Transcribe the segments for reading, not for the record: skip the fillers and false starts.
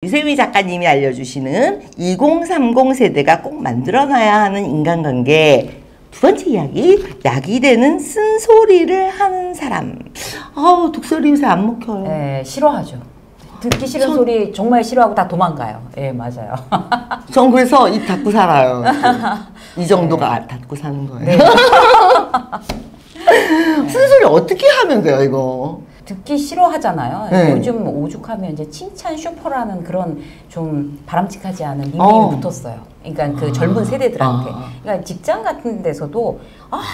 이세미 작가님이 알려주시는 2030 세대가 꼭 만들어놔야 하는 인간관계. 두 번째 이야기, 약이 되는 쓴소리를 하는 사람. 독설이 요새 안 먹혀요. 네, 싫어하죠. 듣기 싫은 소리 정말 싫어하고 다 도망가요. 예, 맞아요. 전 그래서 입 닫고 살아요. 이 정도가 닫고 사는 거예요. 네. 쓴소리 어떻게 하면 돼요, 이거? 듣기 싫어하잖아요. 네. 요즘 오죽하면 이제 칭찬 슈퍼라는 그런 좀 바람직하지 않은 닉네임이 붙었어요. 그러니까 그 젊은 세대들한테. 그러니까 직장 같은 데서도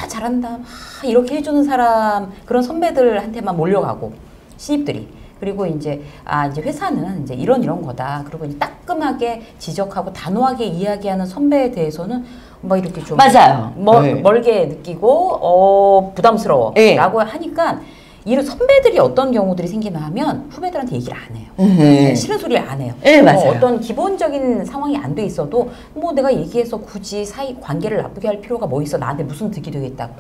잘한다, 이렇게 해주는 사람, 그런 선배들한테만 몰려가고 신입들이. 그리고 이제 이제 회사는 이제 이런 거다. 그리고 이제 따끔하게 지적하고 단호하게 이야기하는 선배에 대해서는 뭐 이렇게 좀 맞아요. 멀게 느끼고 부담스러워라고 네. 하니까. 이런 선배들이 어떤 경우들이 생기나 하면 후배들한테 얘기를 안 해요. 네, 싫은 소리를 안 해요. 네, 맞아요. 어떤 기본적인 상황이 안 돼 있어도 뭐 내가 얘기해서 굳이 사이 관계를 나쁘게 할 필요가 뭐 있어. 나한테 무슨 득이 되겠다고.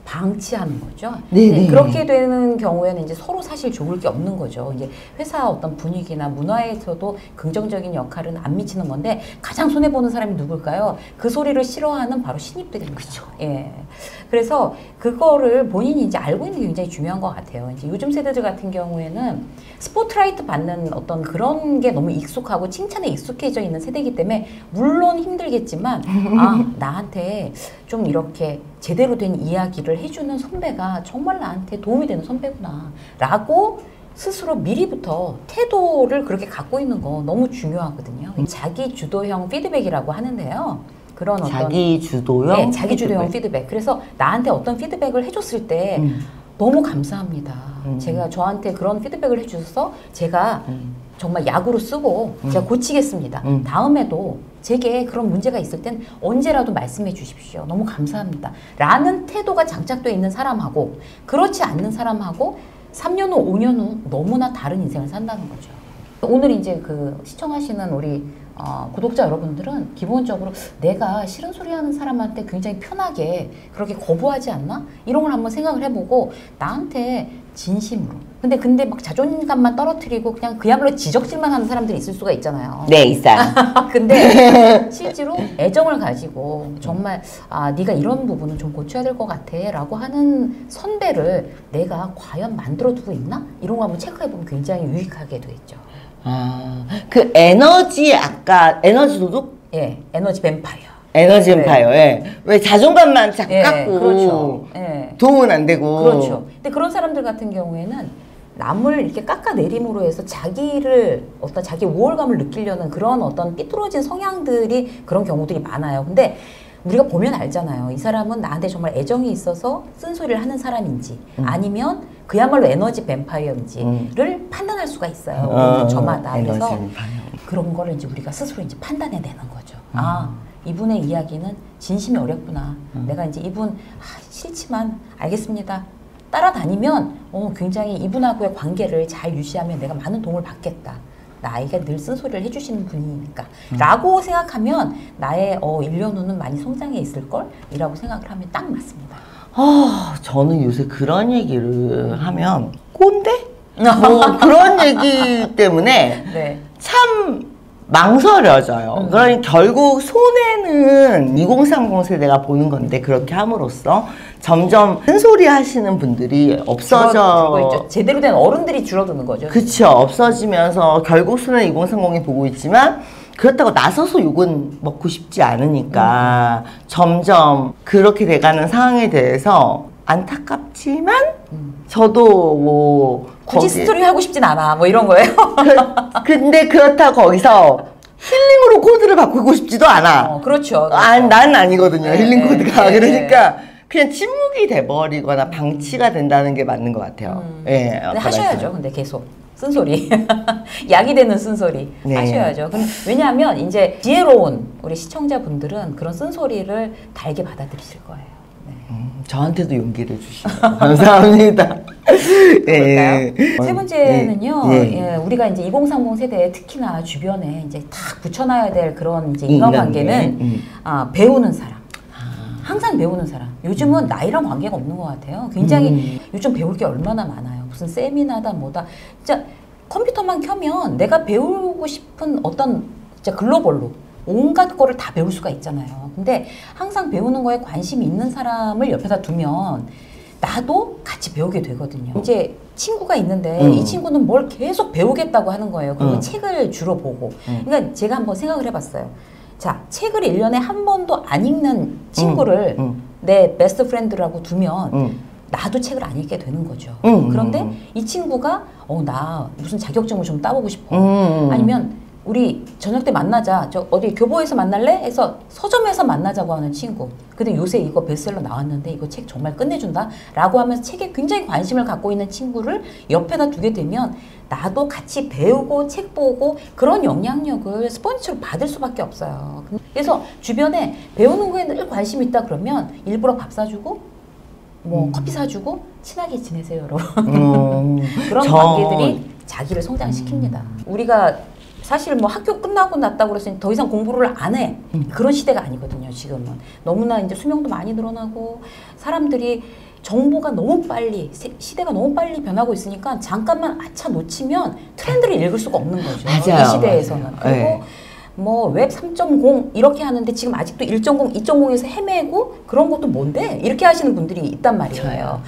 방치하는 거죠. 네, 그렇게 되는 경우에는 이제 서로 사실 좋을 게 없는 거죠. 이제 회사 어떤 분위기나 문화에서도 긍정적인 역할은 안 미치는 건데 가장 손해 보는 사람이 누굴까요? 그 소리를 싫어하는 바로 신입들입니다. 그렇죠. 예. 그래서 그거를 본인이 이제 알고 있는 게 굉장히 중요한 것 같아요. 이제 요즘 세대들 같은 경우에는 스포트라이트 받는 어떤 그런 게 너무 익숙하고 칭찬에 익숙해져 있는 세대이기 때문에 물론 힘들겠지만 나한테 좀 이렇게 제대로 된 이야기를 해주는 선배가 정말 나한테 도움이 되는 선배구나 라고 스스로 미리부터 태도를 그렇게 갖고 있는 거 너무 중요하거든요. 자기 주도형 피드백이라고 하는데요. 그런 어떤 자기 주도형? 네, 자기 주도형 피드백. 그래서 나한테 어떤 피드백을 해줬을 때 너무 감사합니다. 제가 저한테 그런 피드백을 해주셔서 제가 정말 약으로 쓰고 제가 고치겠습니다. 다음에도 제게 그런 문제가 있을 땐 언제라도 말씀해 주십시오. 너무 감사합니다. 라는 태도가 장착되어 있는 사람하고 그렇지 않는 사람하고 3년 후, 5년 후 너무나 다른 인생을 산다는 거죠. 오늘 이제 그 시청하시는 우리 구독자 여러분들은 기본적으로 내가 싫은 소리 하는 사람한테 굉장히 편하게 그렇게 거부하지 않나? 이런 걸 한번 생각을 해보고 나한테 진심으로 근데 막 자존감만 떨어뜨리고 그냥 그야말로 지적질만 하는 사람들이 있을 수가 있잖아요. 네, 있어요. 근데 실제로 애정을 가지고 정말 네가 이런 부분은 좀 고쳐야 될 것 같아 라고 하는 선배를 내가 과연 만들어 두고 있나? 이런 거 한번 체크해보면 굉장히 유익하게 되겠죠. 그 에너지, 아까 에너지 도둑? 예, 에너지 뱀파이어. 에너지 뱀파이어. 예. 왜 자존감만 자꾸 깎고 그렇죠. 예. 도움은 안 되고. 그렇죠. 근데 그런 사람들 같은 경우에는 남을 이렇게 깎아내림으로 해서 자기를 어떤 자기 우월감을 느끼려는 그런 어떤 삐뚤어진 성향들이 그런 경우들이 많아요. 근데 우리가 보면 알잖아요. 이 사람은 나한테 정말 애정이 있어서 쓴소리를 하는 사람인지 아니면 그야말로 에너지 뱀파이어인지를 판단할 수가 있어요. 저마다. 그래서 그런 거를 이제 우리가 스스로 이제 판단해내는 거죠. 이분의 이야기는 진심이 어렵구나. 내가 이제 이분 싫지만 알겠습니다. 따라다니면 굉장히 이분하고의 관계를 잘 유지하면 내가 많은 도움을 받겠다. 나에게 늘 쓴소리를 해주시는 분이니까 라고 생각하면 나의 1년 후는 많이 성장해 있을걸? 이라고 생각을 하면 딱 맞습니다. 저는 요새 그런 얘기를 하면 꼰대? 뭐 그런 얘기 때문에 네. 참 망설여져요. 그러니 결국 손해는 2030 세대가 보는 건데 그렇게 함으로써 점점 쓴소리 하시는 분들이 없어져 있죠. 제대로 된 어른들이 줄어드는 거죠. 그쵸. 없어지면서 결국 손해는 2030이 보고 있지만 그렇다고 나서서 욕은 먹고 싶지 않으니까 점점 그렇게 돼가는 상황에 대해서 안타깝지만 저도 뭐 굳이 스토리 하고 싶진 않아 뭐 이런 거예요. 근데 그렇다고 거기서 힐링으로 코드를 바꾸고 싶지도 않아. 그렇죠. 난 아니거든요. 힐링 코드가. 그러니까 그냥 침묵이 돼버리거나 방치가 된다는 게 맞는 것 같아요. 근데 하셔야죠. 근데 계속 쓴소리 약이 되는 쓴소리 하셔야죠. 왜냐하면 이제 지혜로운 우리 시청자분들은 그런 쓴소리를 달게 받아들이실 거예요. 저한테도 용기를 주시고 감사합니다. 네. 세 번째는요. 우리가 이제 2030 세대에 특히나 주변에 이제 다 붙여놔야 될 그런 이제 인간관계는 배우는 사람. 항상 배우는 사람. 요즘은 나이랑 관계가 없는 것 같아요. 굉장히 요즘 배울 게 얼마나 많아요. 무슨 세미나다 뭐다. 진짜 컴퓨터만 켜면 내가 배우고 싶은 어떤 진짜 글로벌로 온갖 거를 다 배울 수가 있잖아요. 근데 항상 배우는 거에 관심이 있는 사람을 옆에다 두면 나도 같이 배우게 되거든요. 이제 친구가 있는데 이 친구는 뭘 계속 배우겠다고 하는 거예요. 그리고 책을 주로 보고. 그러니까 제가 한번 생각을 해봤어요. 자, 책을 1년에 한 번도 안 읽는 친구를 내 베스트 프렌드라고 두면 나도 책을 안 읽게 되는 거죠. 그런데 이 친구가 나 무슨 자격증을 좀 따보고 싶어. 아니면 우리 저녁 때 만나자. 저 어디 교보에서 만날래? 해서 서점에서 만나자고 하는 친구. 근데 요새 이거 베스트셀러 나왔는데 이거 책 정말 끝내준다. 라고 하면서 책에 굉장히 관심을 갖고 있는 친구를 옆에다 두게 되면 나도 같이 배우고 책 보고 그런 영향력을 스폰지처럼 받을 수밖에 없어요. 그래서 주변에 배우는 거에 늘 관심 있다 그러면 일부러 밥 사주고 뭐 커피 사주고 친하게 지내세요, 여러분. 그런 관계들이 자기를 성장시킵니다. 우리가 사실 뭐 학교 끝나고 났다고 그랬으니 더 이상 공부를 안 해. 그런 시대가 아니거든요, 지금은. 너무나 이제 수명도 많이 늘어나고 사람들이 정보가 너무 빨리, 시대가 너무 빨리 변하고 있으니까 잠깐만 아차 놓치면 트렌드를 읽을 수가 없는 거죠. 맞아요, 이 시대에서는. 맞아요. 그리고 네. 뭐 웹 3.0 이렇게 하는데 지금 아직도 1.0, 2.0에서 헤매고 그런 것도 뭔데? 이렇게 하시는 분들이 있단 말이에요.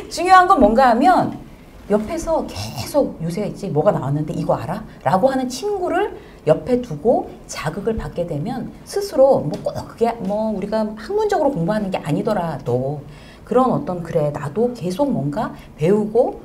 중요한 건 뭔가 하면 옆에서 계속 요새 이제 뭐가 나왔는데 이거 알아? 라고 하는 친구를 옆에 두고 자극을 받게 되면 스스로 뭐 꼭 그게 뭐 우리가 학문적으로 공부하는 게 아니더라도 그런 어떤 그래 나도 계속 뭔가 배우고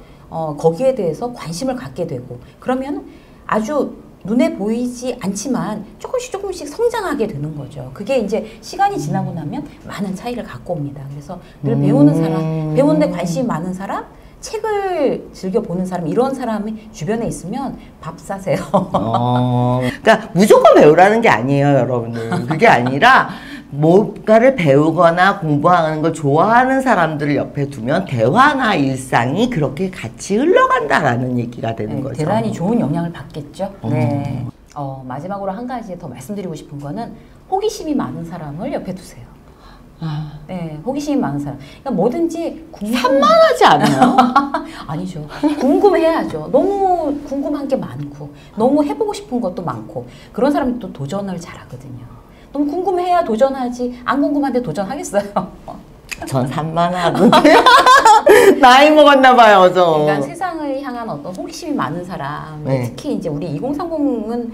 거기에 대해서 관심을 갖게 되고 그러면 아주 눈에 보이지 않지만 조금씩 성장하게 되는 거죠. 그게 이제 시간이 지나고 나면 많은 차이를 갖고 옵니다. 그래서 늘 배우는 사람, 배우는데 관심이 많은 사람, 책을 즐겨 보는 사람 이런 사람이 주변에 있으면 밥 사세요. 그러니까 무조건 배우라는 게 아니에요, 여러분들. 그게 아니라 뭔가를 배우거나 공부하는 걸 좋아하는 사람들을 옆에 두면 대화나 일상이 그렇게 같이 흘러간다라는 얘기가 되는 거죠. 대단히 좋은 영향을 받겠죠. 네. 마지막으로 한 가지 더 말씀드리고 싶은 거는 호기심이 많은 사람을 옆에 두세요. 네, 호기심이 많은 사람. 그러니까 뭐든지 산만하지 않아요? 아니죠. 궁금해야죠. 너무 궁금한 게 많고, 너무 해보고 싶은 것도 많고, 그런 사람이 또 도전을 잘하거든요. 너무 궁금해야 도전하지, 안 궁금한데 도전하겠어요? 전 산만하던데. 나이 먹었나 봐요, 저. 그러니까 세상을 향한 어떤 호기심이 많은 사람, 네. 특히 이제 우리 2030은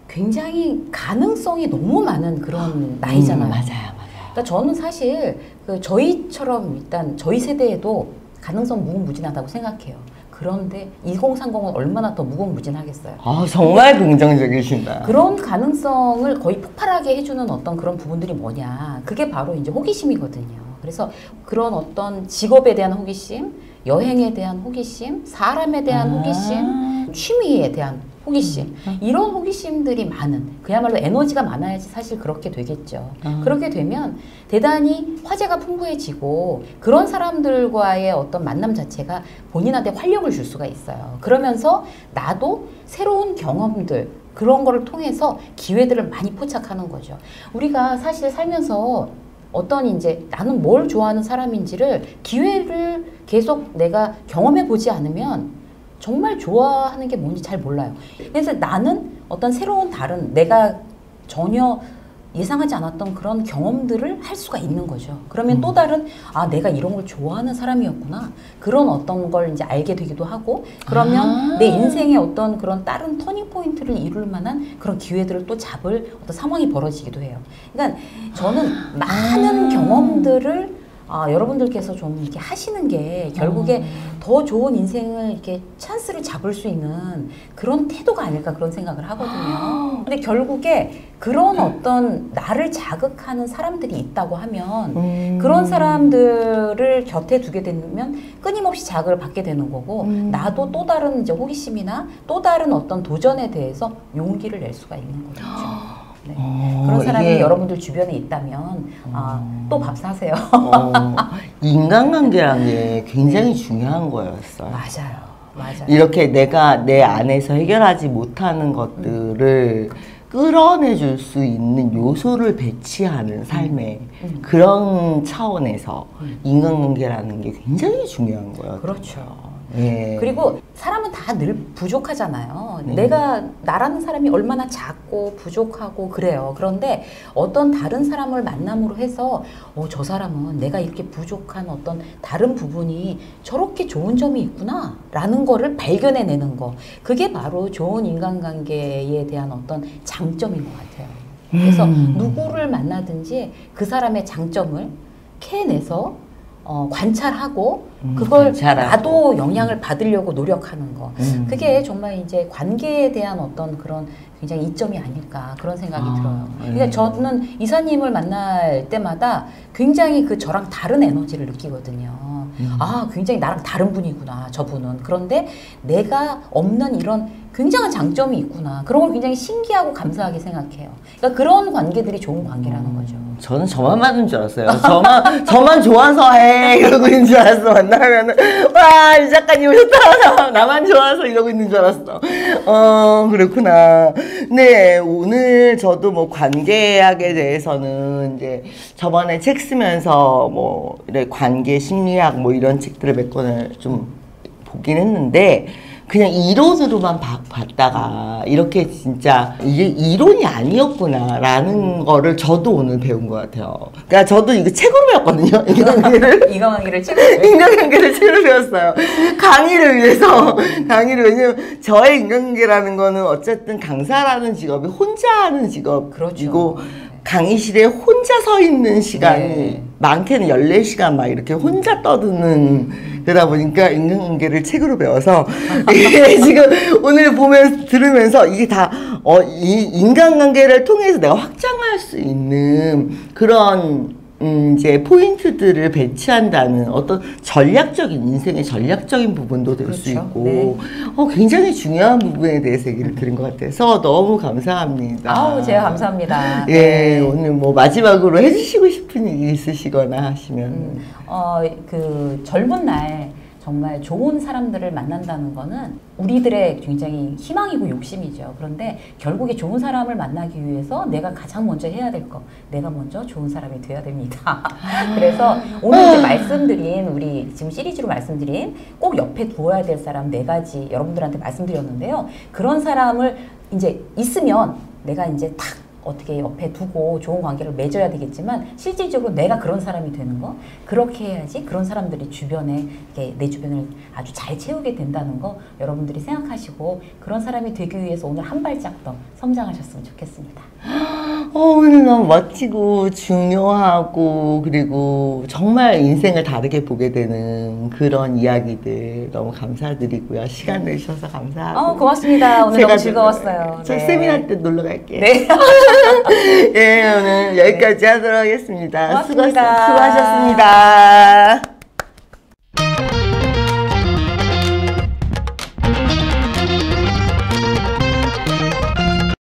굉장히 가능성이 너무 많은 그런 나이잖아요. 맞아요. 그러니까 저는 사실 저희처럼 일단 저희 세대에도 가능성 무궁무진하다고 생각해요. 그런데 2030은 얼마나 더 무궁무진하겠어요. 정말 긍정적이신다. 그런 가능성을 거의 폭발하게 해주는 어떤 그런 부분들이 뭐냐. 그게 바로 이제 호기심이거든요. 그래서 그런 어떤 직업에 대한 호기심, 여행에 대한 호기심, 사람에 대한 호기심, 취미에 대한 호기심 이런 호기심들이 많은 그야말로 에너지가 많아야지 사실 그렇게 되겠죠. 그렇게 되면 대단히 화제가 풍부해지고 그런 사람들과의 어떤 만남 자체가 본인한테 활력을 줄 수가 있어요. 그러면서 나도 새로운 경험들 그런 거를 통해서 기회들을 많이 포착하는 거죠. 우리가 사실 살면서 어떤 이제 나는 뭘 좋아하는 사람인지를 기회를 계속 내가 경험해 보지 않으면 정말 좋아하는 게 뭔지 잘 몰라요. 그래서 나는 어떤 새로운 다른 내가 전혀 예상하지 않았던 그런 경험들을 할 수가 있는 거죠. 그러면 또 다른 내가 이런 걸 좋아하는 사람이었구나. 그런 어떤 걸 이제 알게 되기도 하고 그러면 내 인생의 어떤 그런 다른 터닝 포인트를 이룰 만한 그런 기회들을 또 잡을 어떤 상황이 벌어지기도 해요. 그러니까 저는 많은 경험들을 여러분들께서 좀 이렇게 하시는 게 결국에 더 좋은 인생을 이렇게 찬스를 잡을 수 있는 그런 태도가 아닐까 그런 생각을 하거든요. 근데 결국에 그런 어떤 나를 자극하는 사람들이 있다고 하면 그런 사람들을 곁에 두게 되면 끊임없이 자극을 받게 되는 거고 나도 또 다른 이제 호기심이나 또 다른 어떤 도전에 대해서 용기를 낼 수가 있는 거죠. 네. 그런 사람이 여러분들 주변에 있다면 또 밥 사세요. 인간관계라는 게 굉장히 중요한 거였어요. 맞아요. 이렇게 내가 내 안에서 해결하지 못하는 것들을 끌어내줄 수 있는 요소를 배치하는 삶의 그런 차원에서 인간관계라는 게 굉장히 중요한 거예요. 그렇죠. 예. 그리고 사람은 다 늘 부족하잖아요. 네. 내가 나라는 사람이 얼마나 작고 부족하고 그래요. 그런데 어떤 다른 사람을 만남으로 해서 저 사람은 내가 이렇게 부족한 어떤 다른 부분이 저렇게 좋은 점이 있구나 라는 거를 발견해내는 거. 그게 바로 좋은 인간관계에 대한 어떤 장점인 것 같아요. 그래서 누구를 만나든지 그 사람의 장점을 캐내서 관찰하고 그걸 관찰하고. 나도 영향을 받으려고 노력하는 거. 그게 정말 이제 관계에 대한 어떤 그런 굉장히 이점이 아닐까 그런 생각이 들어요. 그러니까 저는 이사님을 만날 때마다 굉장히 그 저랑 다른 에너지를 느끼거든요. 아, 굉장히 나랑 다른 분이구나, 저분은. 그런데 내가 없는 이런 굉장한 장점이 있구나. 그런 걸 굉장히 신기하고 감사하게 생각해요. 그러니까 그런 관계들이 좋은 관계라는 거죠. 저는 저만 맞는 줄 알았어요. 저만 좋아서 해 이러고 있는 줄 알았어. 만나면은 와, 이 작가님 오셨다. 나만 좋아서 이러고 있는 줄 알았어. 그렇구나. 네, 오늘 저도 뭐 관계학에 대해서는 이제 저번에 책 쓰면서 뭐 이런 관계 심리학 뭐 이런 책들을 몇 권을 좀 보긴 했는데 그냥 이론으로만 봤다가 이렇게 진짜 이게 이론이 아니었구나라는 거를 저도 오늘 배운 것 같아요. 그러니까 저도 이거 책으로 배웠거든요. 인간관계를 책으로 인간관계를 책으로 배웠어요. 강의를 위해서. 왜냐면 저의 인간관계라는 거는 어쨌든 강사라는 직업이 혼자 하는 직업이고 그렇죠. 강의실에 혼자 서 있는 시간이 많게는 14시간 막 이렇게 혼자 떠드는 그러다 보니까 인간관계를 책으로 배워서 이게 지금 오늘 들으면서 이게 다 이 인간관계를 통해서 내가 확장할 수 있는 그런 이제 포인트들을 배치한다는 어떤 전략적인 인생의 전략적인 부분도 될 수 있고 네. 굉장히 중요한 부분에 대해서 얘기를 들은 것 같아서 너무 감사합니다. 아우, 제가 감사합니다. 예, 네. 오늘 뭐 마지막으로 해주시고 싶은 얘기 있으시거나 하시면 그 젊은 날 정말 좋은 사람들을 만난다는 거는 우리들의 굉장히 희망이고 욕심이죠. 그런데 결국에 좋은 사람을 만나기 위해서 내가 가장 먼저 해야 될 거, 내가 먼저 좋은 사람이 돼야 됩니다. 그래서 오늘 이제 말씀드린, 우리 지금 시리즈로 말씀드린 꼭 옆에 두어야 될 사람 4가지 여러분들한테 말씀드렸는데요. 그런 사람을 이제 있으면 내가 이제 탁 어떻게 옆에 두고 좋은 관계를 맺어야 되겠지만 실질적으로 내가 그런 사람이 되는 거, 그렇게 해야지 그런 사람들이 주변에 이렇게 내 주변을 아주 잘 채우게 된다는 거 여러분들이 생각하시고 그런 사람이 되기 위해서 오늘 한 발짝 더 성장하셨으면 좋겠습니다. 오늘 너무 멋지고 중요하고 그리고 정말 인생을 다르게 보게 되는 그런 이야기들 너무 감사드리고요. 시간 내주셔서 감사하고. 고맙습니다. 오늘 너무 즐거웠어요. 저 세미나 때 놀러 갈게요. 네. 예, 오늘 여기까지 하도록 하겠습니다. 고맙습니다. 수고하셨습니다.